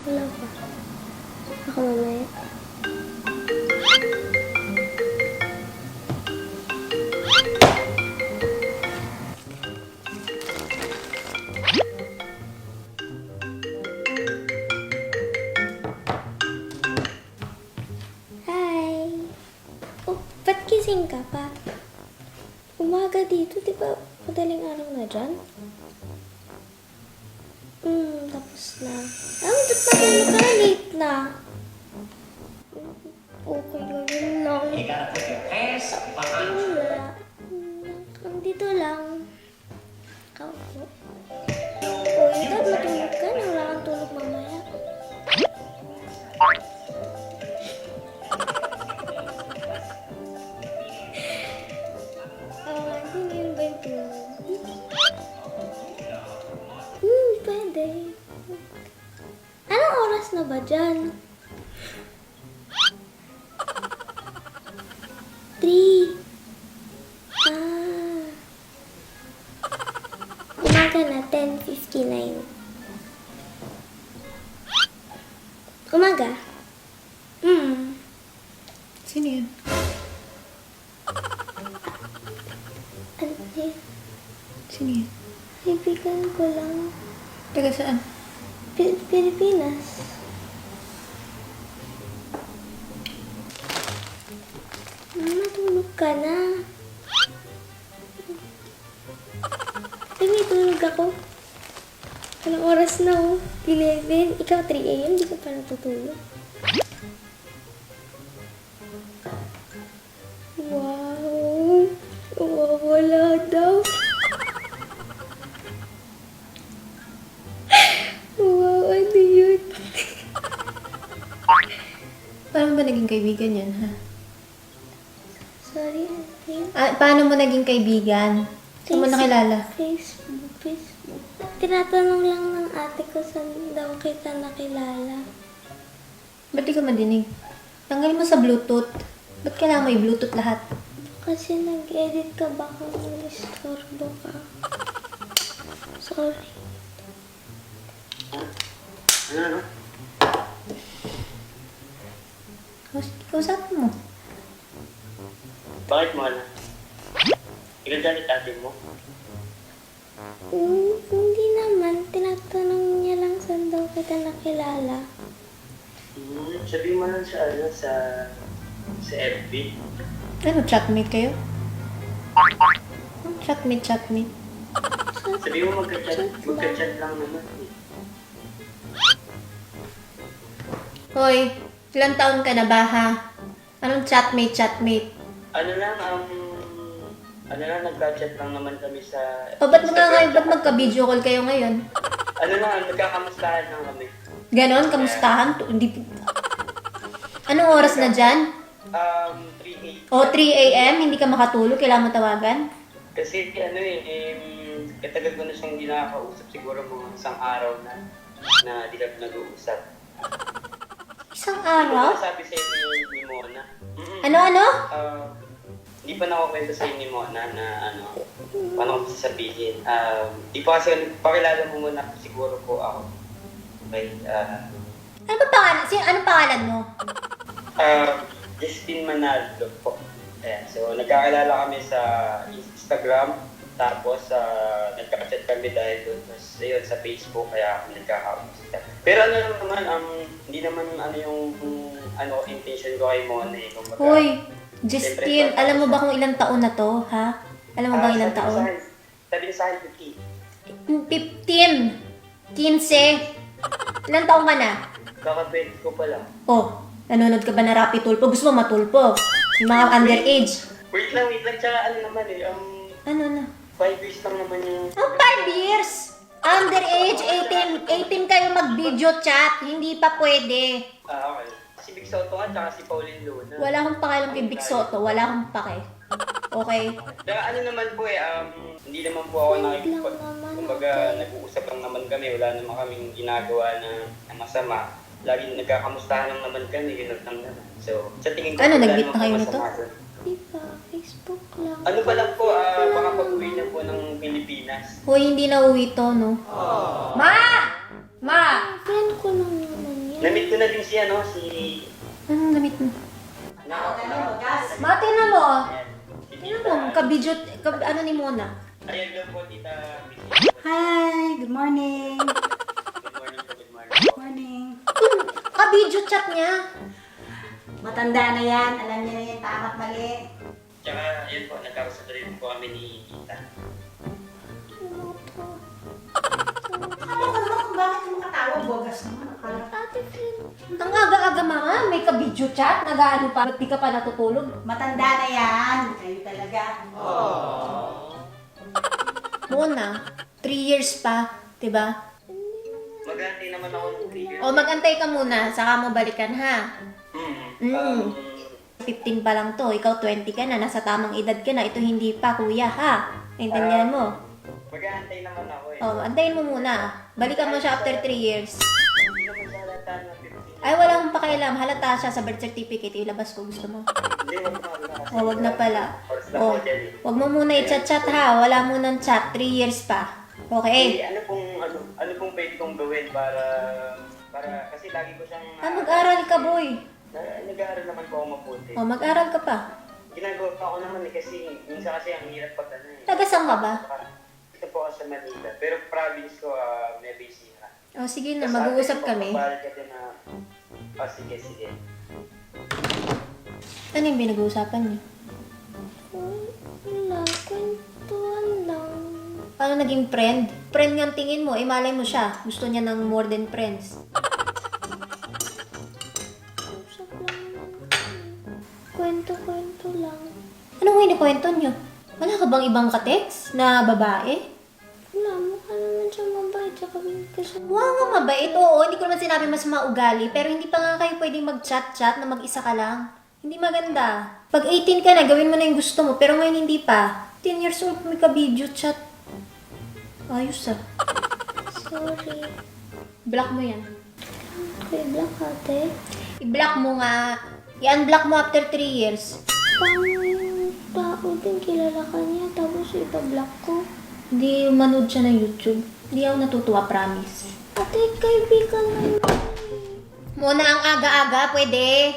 Wala pa. Ako mamaya. Hi! Oh, ba't gising ka pa? Umaga dito, di ba? Madaling araw na dyan? Tapos na. Ba't matulog ka na? Late na. Okay lang, yun lang. Wala. Dito lang. Kaupo. O, ikaw matulog ka na. Wala kang tulog mamaya. Hindi yun ba yung tulog? Pwede. Anong oras na ba dyan? 3. Umaga na, 10:59. Umaga? Sino yun? Ano yun? Sino yun? Kaibigan ko lang. Taga saan? Pilipinas. Matulog ka na. Tulog ako. Anong oras na oh? 11. Ikaw 3 a.m. Di ka pa natutulog. Wow. Wala daw. Wow, ano yun? Paano ba naging kaibigan yun, ha? Sorry, ano yun? Paano mo naging kaibigan? Saan mo nakilala? Facebook. Tinatanong lang ng ate ko saan daw kita nakilala. Ba't di ka madinig? Tanggalin mo sa Bluetooth. Ba't kailangan may Bluetooth lahat? Kasi nag-edit ka, baka mag-istorbo ka. Sorry. Ano? Kausapin mo. Bakit mo alam? Igagamit ate mo? Hindi naman. Tinatanong niya lang saan daw kita nakilala. Sabihin mo lang sa FB. Ano, chatmate kayo? Chatmate. Sabihin mo magka-chat lang naman. Hoy, ilang taon ka na ba, ha? Anong chatmate? Ano lang, nagka-chat lang naman kami sa O, ba't magka-video call kayo ngayon? Nagkakamustahan lang kami. Ganon, kamustahan? Anong oras na dyan? 3 O, 3 a.m., hindi ka makatulog, kailangan mo tawagan? Kasi katagal ko na siyang hindi nakakausap. Siguro mga isang araw na di kami nag-uusap. Isang Hindi araw? ko sabi sa inyo ni Mona. Ano? Hindi pa nakukwento sa inyo ni Mona na paano ko sasabihin. Di pa kasi, pakilala mo muna siguro po ako. Okay, Ano ba pangalan? Anong pangalan mo? Justin Manaldo po. Ayan, so nagkakilala kami sa Instagram, tapos nagkaka-chat kami dahil doon. Tapos ayun, sa Facebook, kaya kami nagkaka-usap. Pero ano lang naman, hindi naman yung intention ko kay Mona eh. Kumbaga, Hoy, Justin, alam mo ba kung ilang taon na to, ha? Alam mo ba ilang taon? Sabi niya sa akin, 15. 15. Ilang taon ka na? kaka-20 ko pala. Oh, nanonood ka ba na Rapid Tulpo? Gusto mo matulpo? Yung mga underage. Wait lang, tsaka ano naman Ano na? 5 years lang naman yung... Ang 5 years? Underage, 18 kayo mag-video chat. Hindi pa pwede. Okay. Si Big Soto nga, tsaka si Pauline Luna. Wala akong pakialam kay Big Soto. Wala akong pake. Okay? Ano naman po hindi naman po ako kumbaga nag-uusap lang naman kami, wala naman kaming ginagawa na masama. Lagi nagkakamustahan lang naman kami, yun lang naman. So, sa tingin ko, Ano, wala nag-meet naman na kayo po nito? masama doon. Di ba? Facebook lang. Ano ba lang po, baka pag-uwi na po ng Pilipinas. Hoy, hindi na uwi to, no? Ma! Ma! Friend ko lang naman Na-meet ko na din si Anong namit mo? Mati na mo. Tingnan mo, ano ni Mona? Ayan lang po, Tita Missy. Hi, good morning. Good morning po, good morning. Good morning. Ka-video chat niya. Matanda na yan, alam niya na yung tama at mali. Tsaka, yun po, nagkausap rin po kami ni Tita. Ano ka naman kung bakit mo katawag? Bogas naman, akala. Ate Flynn. Ang aga-aga mama, may ka-video chat. Nag-ano pa, ba't di ka pa natutulog? Matanda na yan, kayo talaga. Mona, 3 years pa, diba? Mag-aantay naman ako ng 3 years. O magantay ka muna, saka mo balikan ha. Mm. 15 pa lang to, ikaw 20 ka na, nasa tamang edad ka na, ito hindi pa kuya ha. Naintindihan mo? Mag-aantay naman ako eh. O, antayin mo muna. Balikan mo siya after 3 years. Hindi naman siya halata na 15. Ay, walang pakialam. Halata siya sa birth certificate. Ilabas ko gusto mo. Hindi, wag na kasi. O, wag na pala. Oras na O, po dyan eh. wag mo muna i-chat-chat ha. Wala munang chat. 3 years pa. Okay? Ano pong pwede kong gawin para kasi lagi ko siyang Mag-aral ka, boy. nag-aaral naman po ako mabuti. O, mag-aral ka pa. Ginagawa ko naman eh kasi minsan kasi ang hirap pag ano eh. Tagasang ka ba? Ito po ako sa Manila, pero province ko may basic. O, sige na. Mag-uusap kami. Ka din na, sige. Ano yung pinag-uusapan niyo? Wala, kwentuhan lang. Paano naging friend? Friend nga ang tingin mo. Malay mo siya. Gusto niya ng more than friends. Usap lang naman kami. Kwento-kwento lang. Anong kwento niyo? Wala ka bang ibang ka-text na babae? Wala, mukha naman siya mabait. Tsaka kasi Wow, nga mabait. Oo, hindi ko naman sinabi mas maugali. Pero hindi pa nga kayo pwedeng mag-chat-chat na mag-isa ka lang. Hindi maganda. Pag 18 ka na, gawin mo na yung gusto mo. Pero ngayon hindi pa. 10 years old, may ka-video chat. Ayos ah. sorry. Block mo yan. Kay Black ate. I-block mo nga. I-unblock mo after 3 years. Paano yung tao din kilala ka niya tapos ipa-block ko? Hindi manood siya ng YouTube. Hindi ako natutuwa, promise. Ate, kaibigan naman. Muna ang aga-aga, pwede.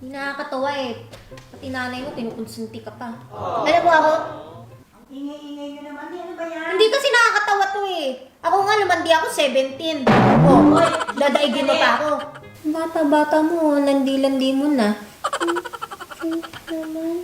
Hindi nakakatawa eh. Pati nanay mo, kinukonsunti ka pa. Alam mo ako, Ingay-ingay nyo naman, ano ba yan? hindi kasi nakakatawa to eh. Ako nga, lumandi ako 17. Oh, dadaigin mo pa ako. Bata-bata mo, landi-landi mo na. Naman.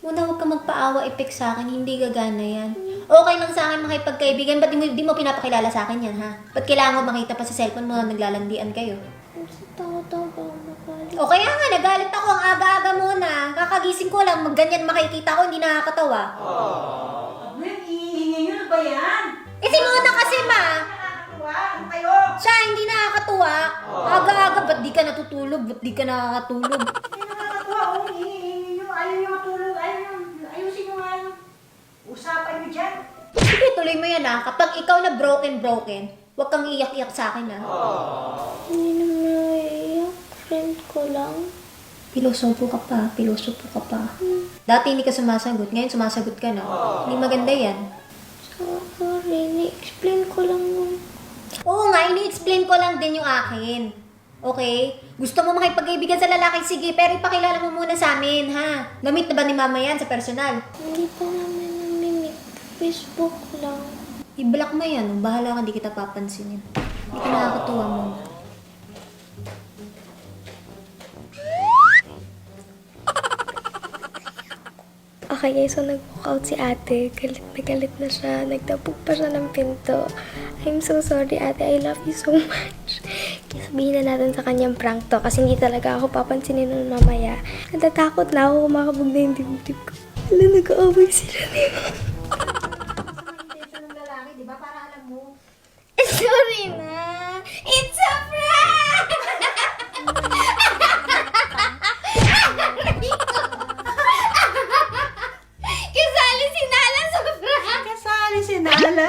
Muna, huwag ka magpaawa effect sa akin, hindi gagana yan. Okay lang sa akin makipagkaibigan, ba't di mo pinapakilala sa akin yan, ha? Ba't kailangan mo makita pa sa cellphone mo na naglalandian kayo? Kasi takot ako magalit. O kaya nga, nagalit ako ang aga-aga muna. Kakagising ko lang, magganyan makikita ko, hindi nakakatawa. Ano yung ingay nyo, ano ba yan? Eh, si Mona kasi, ma. Nakakatuwa, ano kayo? Siya, hindi nakakatuwa. Aga-aga, ba't di ka natutulog? Ba't di ka nakakatulog? Ay, nakakatuwa, ingay nyo, ayaw nyo matulog, ayusin nyo nga yung usapan nyo dyan. Sige, tuloy mo yan, ha. Kapag ikaw na broken, huwag kang iyak-iyak sa akin, ha. Hindi naman naiiyak. Friend ko lang. Pilosopo ka pa. Dati hindi ka sumasagot, ngayon sumasagot ka na. Hindi maganda yan. Sorry, ni-explain ko lang yung... Oo nga, ini-explain ko lang din yung akin. Okay? Gusto mo makipag-ibigan sa lalaki, sige, pero ipakilala mo muna sa amin, ha? Gamit na ba ni mama yan sa personal? Hindi pa namin namimik. Facebook lang. I-block mo yan. Bahala ka, di kita papansinin. Hindi ka nakakatuwa mo. Okay guys, so nag-walk out si ate. Galit na galit na siya. Nagtapog pa siya ng pinto. I'm so sorry ate. I love you so much. Kaya sabihin na natin sa kanyang prank to. Kasi hindi talaga ako papansinin nun mamaya. Natatakot na ako kumakabog na yung dibdib ko. Wala, nag-aaway sila niya. Di ba? Para alam mo. Sorry na. It's a prank! Kasali si Nala sa prank! Kasali si Nala. Ano?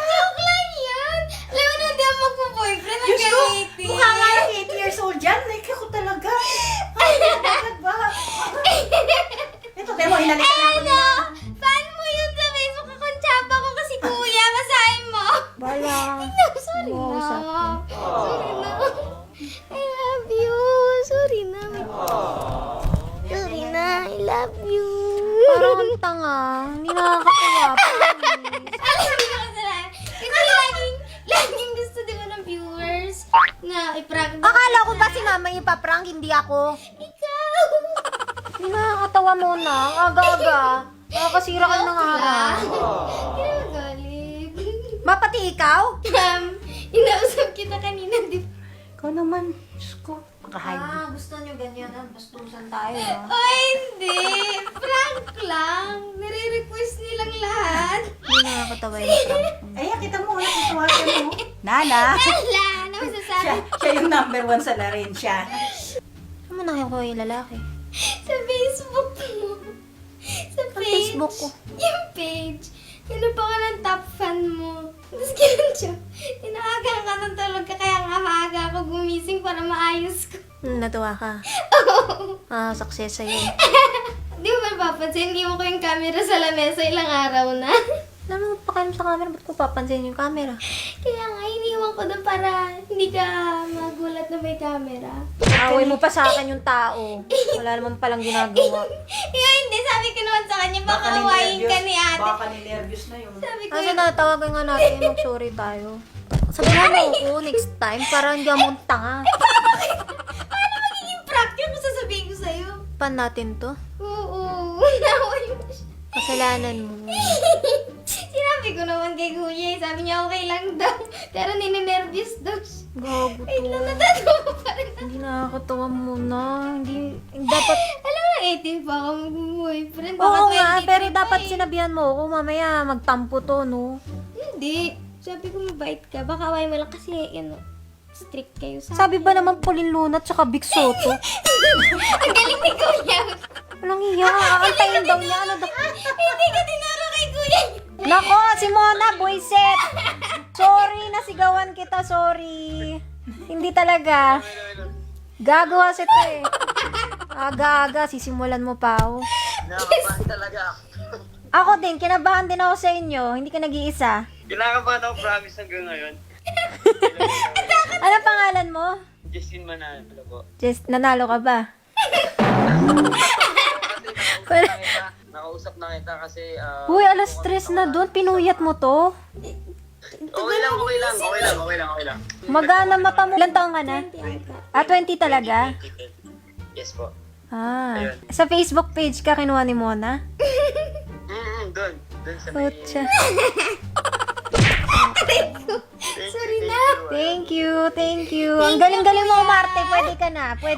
Joke lang yan! Alam mo na hindi ako magpo-boyfriend. Diyos ko, Nag-18. mukha nga yung 8 years old dyan. Like ako talaga. Ay, bakit ba? Ito, tayo mo, hinalikan na ako Ano? nila. Fan mo Parang ang tanga. Hindi nakakatawa. Alam mo yung kasalanan. Kasi laging gusto diba ng viewers na i-prank daw Akala ko sila. ba si mama yung ipaprank, hindi ako? Ikaw! Hindi nakakatawa muna. Ang aga-aga. Nakakasira ka ng araw. Kinagalit. Ma, pati ikaw? Inausap kita kanina, di ba? Ikaw naman, Diyos ko, makahide. Gusto nyo ganyan. Bastusan tayo. Ay, hindi. Prank lang. Nire-request nilang lahat. Hindi nakakatawa yung prank. Ay, kita mo, natutuwa ka mo. Nana! Wala. Ano masasabi? Siya yung number 1 sa Larencia. Saan mo nakikuha yung lalaki? Sa Facebook mo. Sa Facebook ko? Yung page. Ano pa ka ng top fan mo? Tapos ganun siya. Tinaaga ka ng tulog ka kaya nga maaga ako gumising para maayos ko. Natuwa ka. Success sa'yo. Di mo ba papansin? Iwan ko yung camera sa lamesa ilang araw na. Alam mo, pakialam sa camera. Ba't ko papansin yung camera? Kaya nga, iniwan ko doon para hindi ka magulat na may camera. Away mo pa sa akin yung tao. Wala naman palang ginagawa. Hindi, sabi ko naman sa kanya, baka awayin ka ni ate. Baka ni-nervous na yun. Sabi ko, Kasi natawagan nga natin, mag-sorry tayo. Sabihan mo ako next time para hindi ako tanga. paano magiging prank yun kung sasabihin ko sa'yo? Pan natin to. Oo, naway mo siya. Kasalanan mo. Sinabi ko naman kay kuya, sabi niya okay lang daw. Pero nininervyos daw siya. Gago Wait to. lang, natatawa pa rin. Hindi nakakatawa muna. Hindi, dapat, Alam mo, 18 pa ako mag-boyfriend. oo nga, 23 pero pa dapat eh. sinabihan mo ako, mamaya magtampo to, no? Hindi. Sabi ko mabait ka. Baka away mo lang kasi, strict kayo sa Sabi ba naman Pauline Luna tsaka Big Soto? Ang galing ni kuya. Walang iya, aantayin daw niya. Ano daw? Hindi ka tinuro kay kuya. Nako, si Mona, boyset! Sorry, nasigawan kita, sorry. Hindi talaga. Gagawa si to eh. Aga-aga, sisimulan mo pa ako. Kinakabahan talaga ako. Ako din, kinabahan din ako sa inyo. Hindi ka nag-iisa. Kinakabahan ako, promise hanggang ngayon. Ano pangalan mo? Justin Manalo po. Just, nanalo ka ba? Nakausap na kita kasi... Uy, alas 3 na doon. Pinuyat mo to. Okay lang. Magana mata mo. Ilan taong ka na? 20 talaga? Yes po. Ah. Sa Facebook page ka kinuha ni Mona? Doon sa may... Kutsa. Sorry na. Thank you. Ang galing-galing mo, Marte. Pwede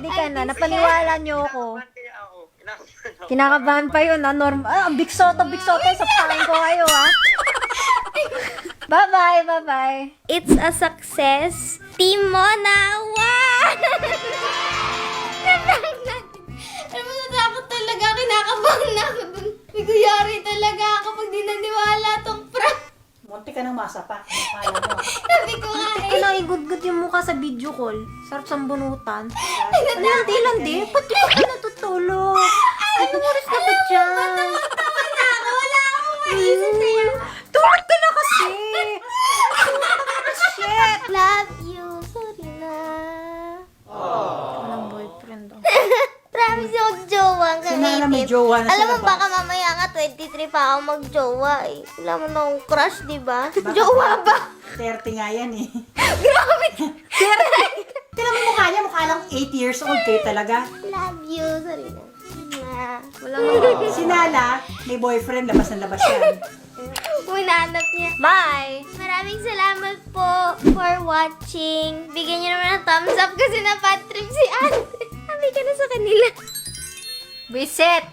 ka na. Napaniwala niyo ako. Kaya ako, kinakabahan ako. Kinakabahan pa yun, normal. Big Soto. Saptakin ko kayo, Bye-bye. It's a success. Team Mona! Wow! Naprank natin. Alam mo, natakot talaga. Kinakabahan na ako dun. Biguyari talaga ako pag di naniwala tong prank. Munti ka ng masapa. Kala mo. Sabi ko nga eh. Kinaigud-gud yung mukha sa video call. Sarap sa bunutan. Landi. Ba't di ka natutulog? Ano oras na ba dyan? Tawa na ako. Wala akong maisip sa'yo. Tulog ka na kasi! Shit! Love you. Sorry na. Walang boyfriend daw. Promise ako jowa ang Si Nana may jowa na Alam mo, sa labas. baka mamaya nga 23 pa ako mag-jowa eh. Wala mo na akong crush, di ba? Jowa ba? 30 nga yan eh. Grabe! Tignan mo yung mukha niya, mukha lang 8 years old kayo talaga. Love you. Sorry na. Wala nga. Si Nala, may boyfriend, labas na labas yan. Hinanap niya. Bye! Maraming salamat po for watching. Bigyan niyo naman ng thumbs up kasi na-bad trip si ate. Sabi ka na sa kanila. Visit!